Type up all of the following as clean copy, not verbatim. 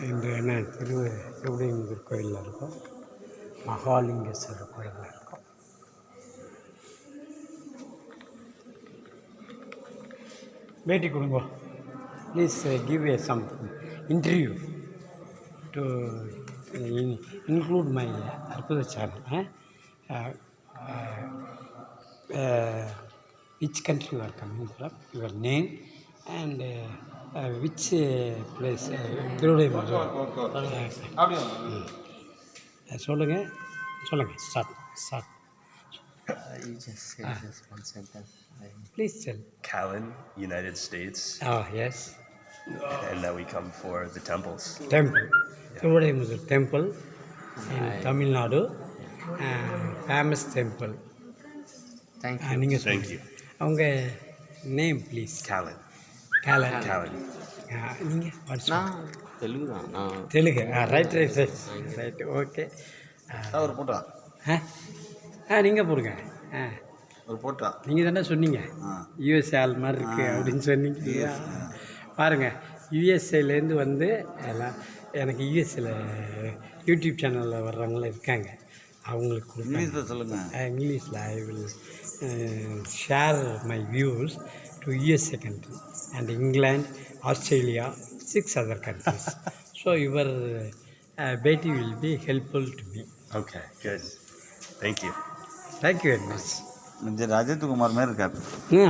இன்று என்ன திருவடிமுதர் கோயிலில் இருக்கும், மகாலிங்கேஸ்வரர் கோயிலில் இருக்கும். பேட்டி கொடுங்க. Please give a some interview to include my Arpudha channel. Which country you are coming from, your name and which place? சொல்லுங்கள் start. You just say just one sentence. Please tell. Callan, United States. Oh, yes. And now we come for the temples. Temple. Thiruvadaimuthur temple in Tamil Nadu. Famous temple. Thank you. நீங்கள் Thank you. அவங்க name please. Callan. Callan. நீங்கள் நான் தெலுங்கு தான். நான் Telugu. Right okay. ஒரு போட்டா நீங்கள் போடுங்க. ஒரு போட்டா நீங்கள் தானே சொன்னீங்க யூஎஸ்ஏ ஆள் மாதிரி இருக்குது அப்படின்னு சொன்னீங்க. பாருங்கள், யூஎஸ்ஏலேருந்து வந்து எல்லாம் எனக்கு யூஎஸ்ஏல யூடியூப் சேனலில் வர்றவங்களாம் இருக்காங்க. அவங்களுக்கு இங்கிலீஷில் சொல்லுங்கள். இங்கிலீஷில் I will share my views to USA country and England, Australia, 6 other countries. So your பேட்டி will be helpful to me. Okay, good. Thank you. Thank you very much. Ajith Kumar மாதிரி இருக்காரு.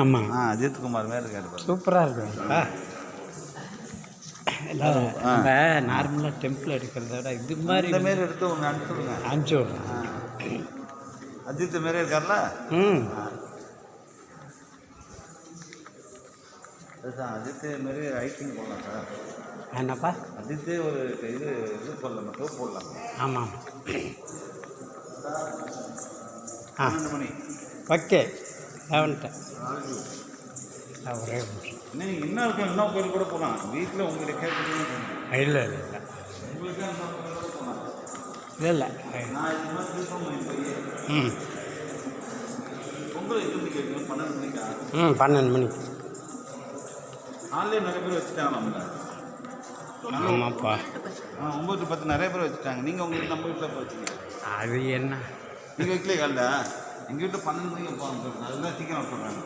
ஆமாம், அஜித் குமார் மாதிரி இருக்காரு. சூப்பராக இருக்கும். எல்லோரும் நம்ம நார்மலாக டெம்பிள் எடுக்கிறத விட இது மாதிரி இந்த மாரி எடுத்து ஒன்று அனுப்பிச்சுடுங்க. அனுப்பிச்சி விட்றேன். அஜித் மாரி இருக்கார்ல. அதுதான் அஜித் மாரி ஐட்டிங் போடலாம் சார். என்னப்பா அஜித்தே ஒரு இது போடலாம், டோப் போடலாம். ஆமாம். 12 மணி. ஓகே, லெவன்ட்டேன். ஒரே நிமிஷம். நீங்கள் இன்னும் இருக்கும், இன்னும் கோயில் கூட போகலாம். வீட்டில் உங்களுக்கு கேட்குறீங்க. இல்லை உங்களுக்கு போகலாம். இல்லை நான் இது மாதிரி திருப்பம் பொங்கல் எத்தனை கேட்குறேன்? 12 மணிக்கா? 12 மணிக்கு. ஆன்லைன் நிறைய பேர் வச்சுட்டாங்க. நம்ம ஆமாப்பா. 9 to 10 நிறைய பேர் வச்சுட்டாங்க. நீங்கள் உங்களுக்கு நம்ம வீட்டில் வச்சுங்க. அது என்ன நீங்கள் வைக்கலே காலைல எங்கள் வீட்டில் 12 மணிக்கு போவாங்க. அதுதான் சீக்கிரம் விட்டுறாங்க.